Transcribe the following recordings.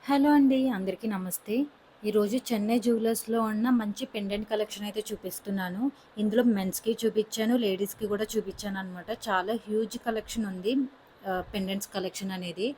Hello అండి. అందరికీ నమస్తే. ఈరోజు చెన్నై జ్యువెలర్స్‌లో ఉన్న మంచి పెండెంట్ కలెక్షన్ అయితే చూపిస్తున్నాను. ఇందులో మెన్స్‌కి చూపిచ్చాను, లేడీస్‌కి కూడా చూపిచ్చాననమాట. చాలా హ్యూజ్ కలెక్షన్ ఉంది. పెండెంట్స్ కలెక్షన్ అనేది.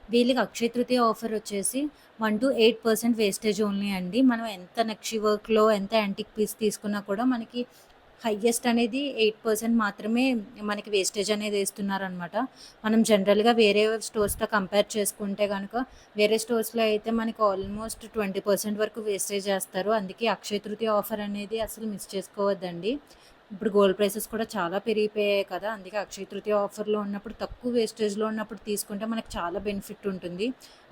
వీళ్ళకి అక్షయ తృతీయ ఆఫర్ వచ్చేసి 1-8% వేస్టేజ్ ఓన్లీ అండి. మనం ఎంత నక్షి వర్క్‌లో, ఎంత యాంటిక్ పీస్ తీసుకున్నా కూడా మనకి హైయెస్ట్ అనేది 8% మాత్రమే మనకి వేస్టేజ్ అనేది ఏస్తున్నారనమాట. మనం జనరల్‌గా వేరే స్టోర్స్‌తో కంపేర్ చేసుకుంటే గనక వేరే స్టోర్స్‌లో అయితే మనకి ఆల్మోస్ట్ 20% వరకు వేస్టేజ్ చేస్తారు. అందుకే అక్షయ తృతీయ ఆఫర్ అనేది అసలు మిస్ చేసుకోవద్దండి. ఇప్పుడు గోల్డ్ ప్రైసెస్ కూడా చాలా పెరిగిపోయాయి కదా! అందుకే అక్షయ తృతీయ ఆఫర్‌లో ఉన్నప్పుడు తక్కువ వేస్టేజ్‌లో ఉన్నప్పుడు తీసుకుంటే మనకు చాలా బెనిఫిట్ ఉంటుంది.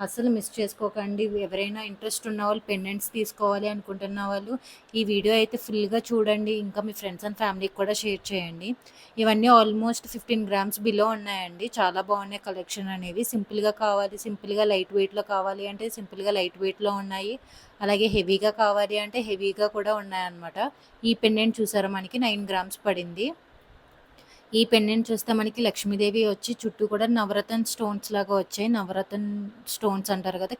అస్సలు మిస్ చేసుకోకండి. ఎవరైనా ఇంట్రెస్ట్ ఉన్నవాళ్ళు పెండెంట్స్ తీసుకోవాలి అనుకుంటున్న వాళ్ళు ఈ వీడియో అయితే ఫుల్‌గా చూడండి. ఇంకా మీ ఫ్రెండ్స్ అండ్ ఫ్యామిలీకి కూడా షేర్ చేయండి. ఇవన్నీ ఆల్మోస్ట్ 15 గ్రామ్స్ బిలో ఉన్నాయండి. చాలా బాగున్నాయి కలెక్షన్ అనేవి. సింపుల్‌గా కావాలి, సింపుల్‌గా లైట్ వెయిట్‌లో కావాలి అంటే సింపుల్‌గా లైట్ వెయిట్‌లో ఉన్నాయి. అలాగే హెవీగా కావాలి అంటే హెవీగా కూడా ఉన్నాయన్నమాట. ఈ పెండెంట్ చూసారా మనకి 9 గ్రామ్స్ పడింది. ఈ పెండెంట్ చూస్తే మనకి లక్ష్మీదేవి వచ్చి చుట్టూ కూడా నవరత్న స్టోన్స్ లాగా వచ్చాయి. నవరత్న స్టోన్స్ అంటారు కదా!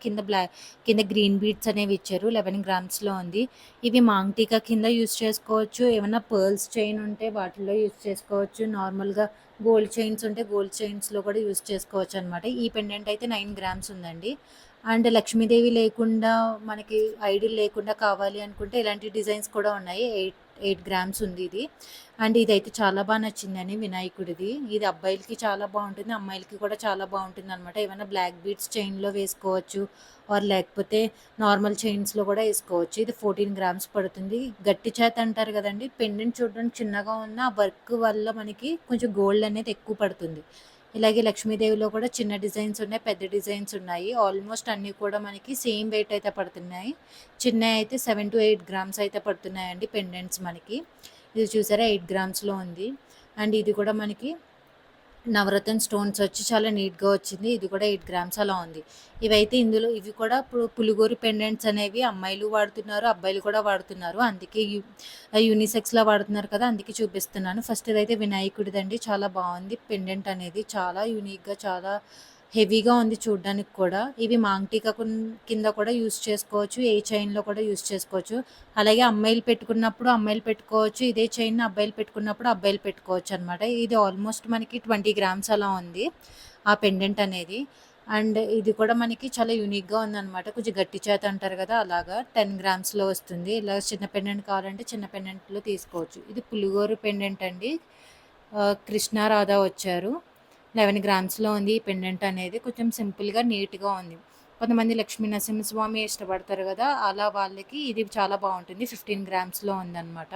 కింద గ్రీన్ బీడ్స్ అనేవి ఇచ్చారు. 11 గ్రామ్స్‌లో ఉంది. ఇవి మాంగ్ టీకా కింద యూజ్ చేసుకోవచ్చు. ఏమన్నా పర్ల్స్ చైన్ ఉంటే వాటిల్లో యూజ్ చేసుకోవచ్చు. నార్మల్‌గా గోల్డ్ చైన్స్ ఉంటే గోల్డ్ చైన్స్‌లో కూడా యూజ్ చేసుకోవచ్చనమాట. ఈ పెండెంట్ అయితే 9 గ్రామ్స్ ఉందండి. అండ్ లక్ష్మీదేవి లేకుండా మనకి ఐడిల్ లేకుండా కావాలి అనుకుంటే ఇలాంటి డిజైన్స్ కూడా ఉన్నాయి. 8 గ్రామ్స్ ఉంది ఇది. అండ్ ఇదైతే చాలా నచ్చిందని వినాయకుడిది. ఇది అబ్బాయిలకి చాలా బావుంటుంది. అమ్మాయిలకి కూడా చాలా బావుంటుందనమాట. ఏమైనా బ్లాక్ బీడ్స్ చైన్‌లో వేసుకోవచ్చు. ఆర్ లేకపోతే నార్మల్ చైన్స్‌లో కూడా ఏసుకోవచ్చు. ఇది 14 గ్రామ్స్ పడుతుంది. గట్టి చేత అంటారు గదండీ! పెండెంట్ చూడడానికి చిన్నగా ఉన్నా ఆ వర్క్ వల్ల మనకి కొంచెం గోల్డ్ అనేది ఎక్కువ పడుతుంది. ఇలాగే లక్ష్మీదేవిలో కూడా చిన్న డిజైన్స్ ఉన్నాయి, పెద్ద డిజైన్స్ ఉన్నాయి. ఆల్మోస్ట్ అన్నీ కూడా మనకి సేమ్ వెయిట్ అయితే పడుతున్నాయి. చిన్నయి అయితే 7-8 గ్రామ్స్ అయితే పడుతున్నాయండి పెండెంట్స్ మనకి. ఇది చూసారా 8 గ్రామ్స్‌లో ఉంది. అండ్ ఇది కూడా మనకి నవరత్న స్టోన్స్ వచ్చి చాలా నీట్‌గా వచ్చింది. ఇది కూడా 8 గ్రామ్స్ అలా ఉంది. ఇవి కూడా ఇప్పుడు పులిగోరు పెండెంట్స్ అనేవి అమ్మాయిలు వాడుతున్నారు, అబ్బాయిలు కూడా వాడుతున్నారు. అందుకే యూనిసెక్స్‌లా వాడుతున్నారు కదా! అందుకే చూపిస్తున్నాను. ఫస్ట్ ఇదైతే వినాయకుడిదండి. చాలా బావుంది పెండెంట్ అనేది. చాలా యూనిక్‌గా చాలా హెవీగా ఉంది చూడ్డానికి కూడా. ఇవి మాంగ్ టీకా కింద కూడా యూజ్ చేసుకోవచ్చు. ఏ చైన్‌లో కూడా యూజ్ చేసుకోవచ్చు. అలాగే అమ్మాయిలు పెట్టుకున్నప్పుడు అమ్మాయిలు పెట్టుకోవచ్చు. ఇదే చైన్ అబ్బాయిలు పెట్టుకున్నప్పుడు అబ్బాయిలు పెట్టుకోవచ్చనమాట. ఇది ఆల్మోస్ట్ మనకి 20 గ్రామ్స్ అలా ఉంది. ఆ పెండెంట్ అనేది. అండ్ ఇది కూడా మనకి చాలా యూనిక్‌గా ఉందనమాట. కొంచెం గట్టి చేత అంటారు కదా! అలాగా 10 గ్రామ్స్‌లో వస్తుంది. ఇలా చిన్న పెండెంట్ కావాలంటే చిన్న పెండెంట్‌లో తీసుకోవచ్చు. ఇది పులిగోరు పెండెంట్ అండి. కృష్ణ, రాధ వచ్చారు. 11 గ్రామ్స్‌లో ఉంది ఈ పెండెంట్ అనేది. కొంచెం సింపుల్‌గా, నీట్‌గా ఉంది. కొంతమంది లక్ష్మీ నరసింహస్వామి ఇష్టపడతారు గదా! అలా వాళ్ళకి ఇది చాలా బావుంటుంది. 15 గ్రామ్స్‌లో ఉందనమాట.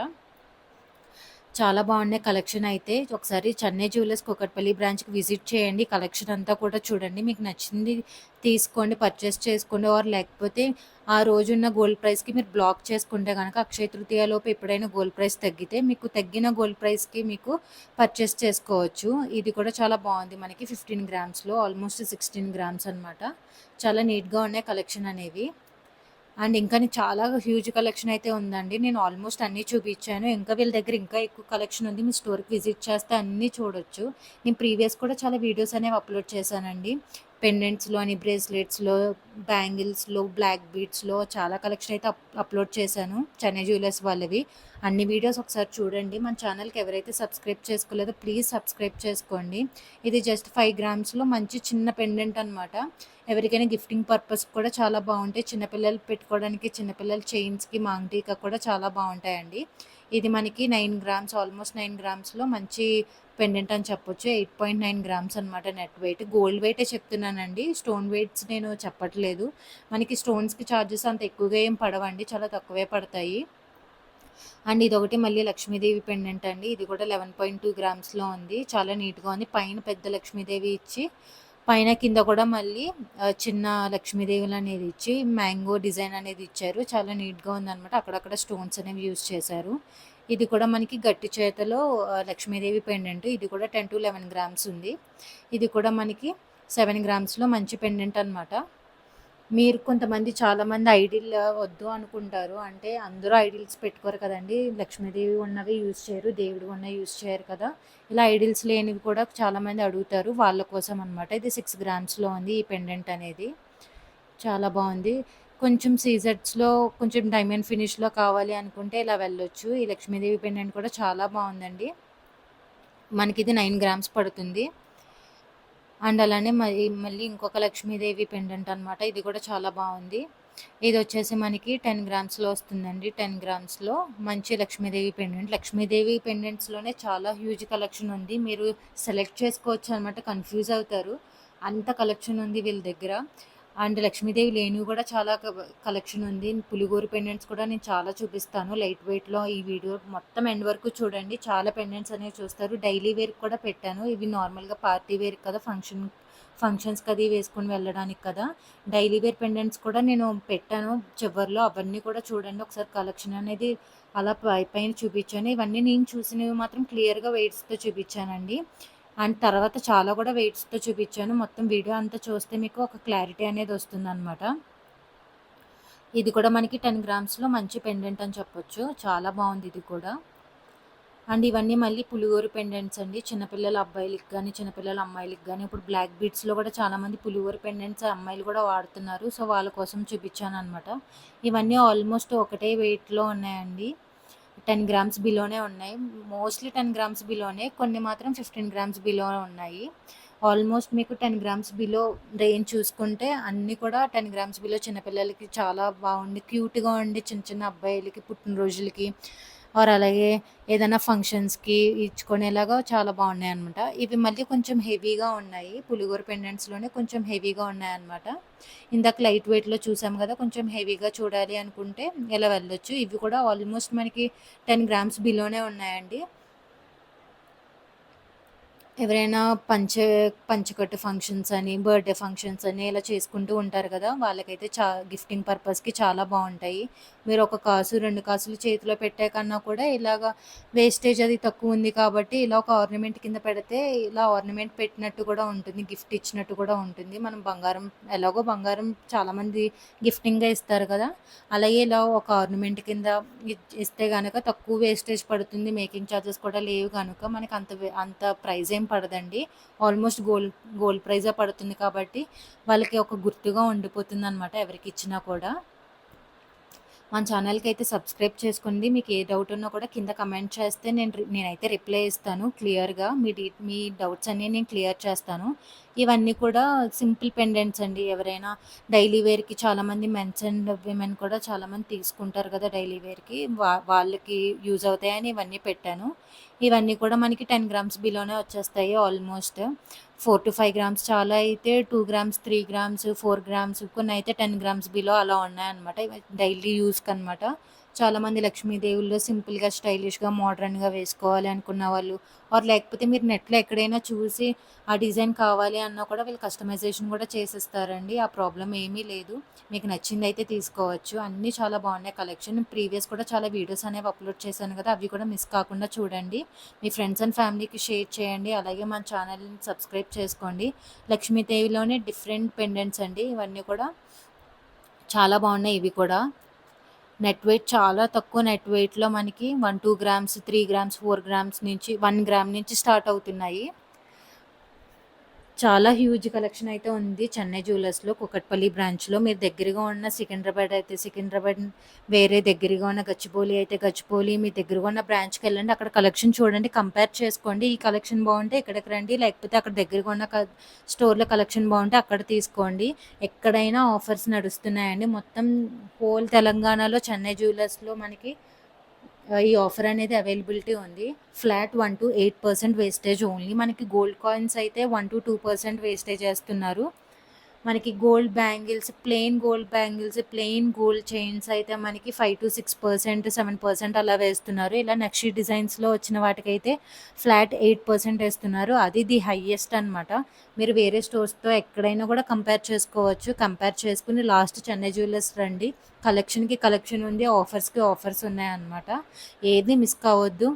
చాలా బాగున్నాయి కలెక్షన్ అయితే. ఒకసారి చెన్నై జ్యువెలర్స్ కూకట్పల్లి బ్రాంచ్‌కి విజిట్ చేయండి. కలెక్షన్ అంతా కూడా చూడండి. మీకు నచ్చింది తీసుకోండి, పర్చేస్ చేసుకోండి. ఆర్ లేకపోతే ఆ రోజున్న గోల్డ్ ప్రైస్‌కి మీరు బ్లాక్ చేసుకుంటే గనక అక్షయ తృతీయ లోపు ఎప్పుడైనా గోల్డ్ ప్రైస్ తగ్గితే మీకు తగ్గిన గోల్డ్ ప్రైస్‌కి మీకు పర్చేస్ చేసుకోవచ్చు. ఇది కూడా చాలా బాగుంది. మనకి 15 గ్రామ్స్‌లో ఆల్మోస్ట్ 16 గ్రామ్స్ అనమాట. చాలా నీట్‌గా ఉన్నాయి కలెక్షన్ అనేవి. అండ్ ఇంకాని చాలా హ్యూజ్ కలెక్షన్ అయితే ఉందండి. నేను ఆల్మోస్ట్ అన్నీ చూపిచ్చాను. ఇంకా వీళ్ళ దగ్గర ఇంకా ఎక్కువ కలెక్షన్ ఉంది. మీ స్టోర్‌కి విజిట్ చేస్తే అన్నీ చూడొచ్చు. నేను ప్రీవియస్ కూడా చాలా వీడియోస్ అనేవి అప్‌లోడ్ చేశానండి. పెండెంట్స్‌లో అని, బ్రేస్లెట్స్‌లో, బ్యాంగిల్స్‌లో, బ్లాక్ బీడ్స్‌లో చాలా కలెక్షన్ అయితే అప్‌లోడ్ చేశాను. చెన్నై జ్యువెలర్స్ వాళ్ళవి. అన్ని వీడియోస్ ఒకసారి చూడండి. మన ఛానల్‌కి ఎవరైతే సబ్స్క్రైబ్ చేసుకోలేదో ప్లీజ్ సబ్స్క్రైబ్ చేసుకోండి. ఇది జస్ట్ 5 గ్రామ్స్‌లో మంచి చిన్న పెండెంట్ అనమాట. ఎవరికైనా గిఫ్టింగ్ పర్పస్ కూడా చాలా బాగుంటాయి. చిన్నపిల్లలు పెట్టుకోవడానికి చిన్నపిల్లల చైన్స్‌కి, మాంగ్ టీకా కూడా చాలా బాగుంటాయండి. ఇది మనకి 9 గ్రామ్స్ ఆల్మోస్ట్ 9 గ్రామ్స్‌లో మంచి పెండెంట్ అని చెప్పొచ్చు. 8.9 గ్రామ్స్ అనమాట నెట్ వెయిట్. గోల్డ్ వెయిటే చెప్తున్నానండి. స్టోన్ వెయిట్స్ నేను చెప్పట్లేదు. మనకి స్టోన్స్‌కి చార్జెస్ అంత ఎక్కువగా ఏం పడవండి. చాలా తక్కువే పడతాయి. అండ్ ఇదొకటి మళ్ళీ లక్ష్మీదేవి పెండెంట్ అండి. ఇది కూడా 11.2 గ్రామ్స్‌లో ఉంది. చాలా నీట్‌గా ఉంది. పైన పెద్ద లక్ష్మీదేవి ఇచ్చి పైన కింద కూడా మళ్ళీ చిన్న లక్ష్మీదేవులనేది ఇచ్చి మ్యాంగో డిజైన్ అనేది ఇచ్చారు. చాలా నీట్‌గా ఉందనమాట. అక్కడక్కడ స్టోన్స్ అనేవి యూజ్ చేశారు. ఇది కూడా మనకి గట్టి చేతలో లక్ష్మీదేవి పెండెంట్. ఇది కూడా 10-11 గ్రామ్స్ ఉంది. ఇది కూడా మనకి 7 గ్రామ్స్‌లో మంచి పెండెంట్ అనమాట. మీరు కొంతమంది చాలామంది ఐడిల్ వద్దు అనుకుంటారు. అంటే అందరూ ఐడిల్స్ పెట్టుకోరు కదండీ! లక్ష్మీదేవి ఉన్నవి యూజ్ చేయరు. దేవుడు ఉన్నవి యూజ్ చేయరు కదా! ఇలా ఐడిల్స్ లేనివి కూడా చాలామంది అడుగుతారు. వాళ్ళ కోసం అనమాట. ఇది 6 గ్రామ్స్‌లో ఉంది ఈ పెండెంట్ అనేది. చాలా బావుంది. కొంచెం సీజెడ్స్‌లో కొంచెం డైమండ్ ఫినిష్‌లో కావాలి అనుకుంటే ఇలా వెళ్ళొచ్చు. ఈ లక్ష్మీదేవి పెండెంట్ కూడా చాలా బావుందండి. మనకిది 9 గ్రామ్స్ పడుతుంది. అండ్ అలానే మళ్ళీ ఇంకొక లక్ష్మీదేవి పెండెంట్ అనమాట. ఇది కూడా చాలా బావుంది. ఇదొచ్చేసి మనకి 10 గ్రామ్స్‌లో వస్తుందండి. 10 గ్రామ్స్‌లో మంచి లక్ష్మీదేవి పెండెంట్. లక్ష్మీదేవి పెండెంట్స్‌లోనే చాలా హ్యూజ్ కలెక్షన్ ఉంది. మీరు సెలెక్ట్ చేసుకోవచ్చు అనమాట. కన్‌ఫ్యూజ్ అవుతారు. అంత కలెక్షన్ ఉంది వీళ్ళ దగ్గర. అండ్ లక్ష్మీదేవి లేనివి కూడా చాలా కలెక్షన్ ఉంది. పులిగోరు పెండెంట్స్ కూడా నేను చాలా చూపిస్తాను. లైట్ వెయిట్‌లో ఈ వీడియో మొత్తం ఎండ్ వరకు చూడండి. చాలా పెండెంట్స్ అనేవి చూస్తారు. డైలీ వేర్‌కి కూడా పెట్టాను. ఇవి నార్మల్‌గా పార్టీ వేర్‌కి కదా ఫంక్షన్స్‌కి అది వేసుకొని వెళ్ళడానికి కదా! డైలీ వేర్ పెండెంట్స్ కూడా నేను పెట్టాను చివర్లో. అవన్నీ కూడా చూడండి. ఒకసారి కలెక్షన్ అనేది అలా పైన చూపించాను. ఇవన్నీ నేను చూసినవి మాత్రం క్లియర్‌గా వెయిట్స్‌తో చూపించానండి. అండ్ తర్వాత చాలా కూడా వెయిట్స్‌తో చూపించాను. మొత్తం వీడియో అంతా చూస్తే మీకు ఒక క్లారిటీ అనేది వస్తుందనమాట. ఇది కూడా మనకి 10 గ్రామ్స్‌లో మంచి పెండెంట్ అని చెప్పొచ్చు. చాలా బావుంది ఇది కూడా. అండ్ ఇవన్నీ మళ్ళీ పులిహోర పెండెంట్స్ అండి. చిన్నపిల్లల అబ్బాయిలకి గానీ, చిన్నపిల్లల అమ్మాయిలకి గానీ, ఇప్పుడు బ్లాక్ బీడ్స్‌లో కూడా చాలామంది పులిహోర పెండెంట్స్ అమ్మాయిలు కూడా వాడుతున్నారు. సో, వాళ్ళ కోసం చూపించాననమాట. ఇవన్నీ ఆల్మోస్ట్ ఒకటే వెయిట్‌లో ఉన్నాయండి. 10 గ్రామ్స్ బిలోనే ఉన్నాయి. మోస్ట్‌లీ 10 గ్రామ్స్ బిలోనే. కొన్ని మాత్రం 15 గ్రామ్స్ బిలో ఉన్నాయి. ఆల్మోస్ట్ మీకు 10 గ్రామ్స్ బిలో రేంజ్ చూసుకుంటే అన్నీ కూడా 10 గ్రామ్స్ బిలో చిన్నపిల్లలకి చాలా బాగుండి క్యూట్‌గా ఉండి చిన్న చిన్న అబ్బాయిలకి పుట్టినరోజులకి అలాగే ఏదైనా ఫంక్షన్స్‌కి ఇచ్చుకునేలాగా చాలా బాగున్నాయన్నమాట. ఇవి మళ్ళీ కొంచెం హెవీగా ఉన్నాయి. పులిహోర పెండెంట్స్‌లోనే కొంచెం హెవీగా ఉన్నాయన్నమాట. ఇందాక లైట్ వెయిట్‌లో చూసాం కదా! కొంచెం హెవీగా చూడాలి అనుకుంటే ఇలా వెళ్ళొచ్చు. ఇవి కూడా ఆల్మోస్ట్ మనకి 10 గ్రామ్స్ బిలోనే ఉన్నాయండి. ఎవరైనా పంచెకట్టు ఫంక్షన్స్ అని, బర్త్‌డే ఫంక్షన్స్ అని ఇలా చేసుకుంటూ ఉంటారు కదా! వాళ్ళకైతే గిఫ్టింగ్ పర్పస్‌కి చాలా బావుంటాయి. మీరు ఒక కాసు, 2 కాసులు చేతిలో పెట్టే కన్నా కూడా ఇలాగా వేస్టేజ్ అది తక్కువ ఉంది కాబట్టి ఇలా ఒక ఆర్నమెంట్ కింద పెడితే ఇలా ఆర్నమెంట్ పెట్టినట్టు కూడా ఉంటుంది. గిఫ్ట్ ఇచ్చినట్టు కూడా ఉంటుంది. మనం ఎలాగో బంగారం చాలామంది గిఫ్టింగ్‌గా ఇస్తారు కదా! అలాగే ఇలా ఒక ఆర్నమెంట్ కింద ఇస్తే గనక తక్కువ వేస్టేజ్ పడుతుంది. మేకింగ్ ఛార్జెస్ కూడా లేవు గనుక మనకి అంత ప్రైస్ ఏం పడదండి. ఆల్మోస్ట్ గోల్డ్ ప్రైజే పడుతుంది కాబట్టి వాళ్ళకి ఒక గుర్తుగా ఉండిపోతుందనమాట ఎవరికిచ్చినా కూడా. మన ఛానల్‌కి అయితే సబ్స్క్రైబ్ చేసుకోండి. మీకు ఏ డౌట్ ఉన్నా కూడా కింద కమెంట్ చేస్తే నేనైతే రిప్లై ఇస్తాను క్లియర్‌గా. మీ డౌట్స్ అన్నీ నేను క్లియర్ చేస్తాను. ఇవన్నీ కూడా సింపుల్ పెండెంట్స్ అండి. ఎవరైనా డైలీ వేర్‌కి చాలామంది మెన్స్ అండ్ విమెన్ కూడా చాలామంది తీసుకుంటారు కదా! డైలీ వేర్‌కి. వాళ్ళకి యూజ్ అవుతాయని ఇవన్నీ పెట్టాను. ఇవన్నీ కూడా మనకి 10 గ్రామ్స్ బిలోనే వచ్చేస్తాయి ఆల్మోస్ట్. 4-5 గ్రామ్స్ చాలా అయితే 2 గ్రామ్స్, 3 గ్రామ్స్, 4 గ్రామ్స్ కొన్నయితే 10 గ్రామ్స్ బిలో అలా ఉన్నాయన్నమాట. ఇవి డైలీ యూజ్‌కనమాట. చాలామంది లక్ష్మీదేవుల్లో సింపుల్‌గా, స్టైలిష్‌గా, మోడ్రన్‌గా వేసుకోవాలి అనుకున్న వాళ్ళు లేకపోతే మీరు నెట్‌లో ఎక్కడైనా చూసి ఆ డిజైన్ కావాలి అన్నా కూడా వీళ్ళు కస్టమైజేషన్ కూడా చేసిస్తారండి. ఆ ప్రాబ్లమ్ ఏమీ లేదు. మీకు నచ్చిందయితే తీసుకోవచ్చు. అన్నీ చాలా బాగున్నాయి కలెక్షన్. ప్రీవియస్ కూడా చాలా వీడియోస్ అనేవి అప్‌లోడ్ చేశాను కదా! అవి కూడా మిస్ కాకుండా చూడండి. మీ ఫ్రెండ్స్ అండ్ ఫ్యామిలీకి షేర్ చేయండి. అలాగే మన ఛానల్‌ని సబ్స్క్రైబ్ చేసుకోండి. లక్ష్మీదేవిలోనే డిఫరెంట్ పెండెంట్స్ అండి. ఇవన్నీ కూడా చాలా బాగున్నాయి ఇవి కూడా. నెట్ వెయిట్ చాలా తక్కువ నెట్ వెయిట్‌లో మనకి 1, 2 గ్రామ్స్, 3 గ్రామ్స్, 4 గ్రామ్స్ నుంచి 1 గ్రామ్ నుంచి స్టార్ట్ అవుతున్నాయి. చాలా హ్యూజ్ కలెక్షన్ అయితే ఉంది చెన్నై జ్యువెలర్స్‌లో కూకట్పల్లి బ్రాంచ్‌లో. మీరు దగ్గరగా ఉన్న సికింద్రాబాద్ అయితే సికింద్రాబాద్, వేరే దగ్గరగా ఉన్న గచ్చిబౌలి అయితే గచ్చిబౌలి, మీ దగ్గరగా ఉన్న బ్రాంచ్‌కెళ్ళండి. అక్కడ కలెక్షన్ చూడండి, కంపేర్ చేసుకోండి. ఈ కలెక్షన్ బాగుంటే ఇక్కడికి రండి. లేకపోతే అక్కడ దగ్గరగా ఉన్న స్టోర్‌లో కలెక్షన్ బాగుంటే అక్కడ తీసుకోండి. ఎక్కడైనా ఆఫర్స్ నడుస్తున్నాయండి. మొత్తం హోల్ తెలంగాణలో చెన్నై జ్యువెలర్స్‌లో మనకి ఈ ఆఫర్ అనేది అవైలబిలిటీ ఉంది. Flat 1-8% wastage only. మనకి గోల్డ్ కాయిన్స్ అయితే 1-2% వేస్టేజ్ ఏస్తున్నారు. మనకి gold bangles, plain gold chains అయితే మనకి 5-6%, 7% అలా వేస్తున్నారు. ఇలా నక్షి డిజైన్స్‌లో వచ్చిన వాటికైతే ఫ్లాట్ 8% ఏస్తున్నారు. అది ది హైయెస్ట్ అనమాట. మీరు వేరే స్టోర్స్‌తో ఎక్కడైనా కూడా కంపేర్ చేసుకోవచ్చు. కంపేర్ చేసుకుని లాస్ట్ చెన్నై జ్యువెలర్స్ రండి. కలెక్షన్‌కి కలెక్షన్ ఉంది. ఆఫర్స్‌కి ఆఫర్స్ ఉన్నాయన్నమాట. ఏది మిస్ కావద్దు.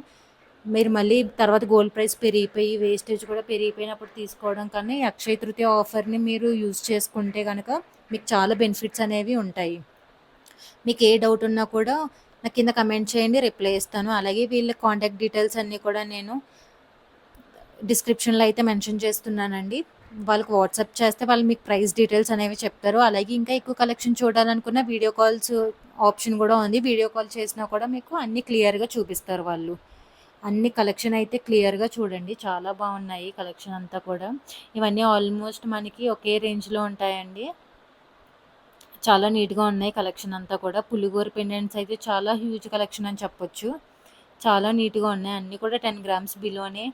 మీరు మళ్ళీ తర్వాత గోల్డ్ ప్రైస్ పెరిగిపోయి, వేస్టేజ్ కూడా పెరిగిపోయినప్పుడు తీసుకోవడం కన్నా, ఈ అక్షయ తృతీయ ఆఫర్‌ని మీరు యూజ్ చేసుకుంటే గనక మీకు చాలా బెనిఫిట్స్ అనేవి ఉంటాయి. మీకు ఏ డౌట్ ఉన్నా కూడా నాకు కింద కమెంట్ చేయండి, రిప్లై ఇస్తాను. అలాగే వీళ్ళ కాంటాక్ట్ డీటెయిల్స్ అన్నీ కూడా నేను డిస్క్రిప్షన్‌లో అయితే మెన్షన్ చేస్తున్నానండి. వాళ్ళకి వాట్సాప్ చేస్తే వాళ్ళు మీకు ప్రైస్ డీటెయిల్స్ అనేవి చెప్తారు. అలాగే ఇంకా ఎక్కువ కలెక్షన్ చూడాలనుకున్న వీడియో కాల్స్ ఆప్షన్ గూడా ఉంది. వీడియో కాల్ చేసినా కూడా మీకు అన్నీ క్లియర్‌గా చూపిస్తారు వాళ్ళు. అన్ని కలెక్షన్ అయితే క్లియర్‌గా చూడండి. చాలా బాగున్నాయి కలెక్షన్ అంతా కూడా. ఇవన్నీ ఆల్మోస్ట్ మనకి ఒకే రేంజ్‌లో ఉంటాయండి. చాలా నీట్‌గా ఉన్నాయి కలెక్షన్ అంతా కూడా. పులిగోరు పెండెంట్స్ అయితే చాలా హ్యూజ్ కలెక్షన్ అని చెప్పొచ్చు. చాలా నీట్‌గా ఉన్నాయి. అన్నీ కూడా 10 గ్రామ్స్ బిలోనే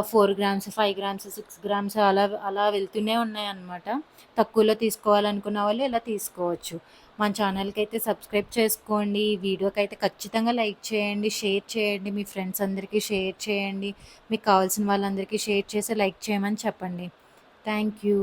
4 గ్రామ్స్, 5 గ్రామ్స్, 6 గ్రామ్స్ అలా అలా వెళ్తూనే ఉన్నాయన్నమాట. తక్కువలో తీసుకోవాలనుకున్న వాళ్ళు ఇలా తీసుకోవచ్చు. మన ఛానల్‌కైతే సబ్స్క్రైబ్ చేసుకోండి. ఈ వీడియోకైతే ఖచ్చితంగా లైక్ చేయండి, షేర్ చేయండి. మీ ఫ్రెండ్స్ అందరికీ షేర్ చేయండి. మీకు కావాల్సిన వాళ్ళందరికీ షేర్ చేసి లైక్ చేయమని చెప్పండి. Thank you.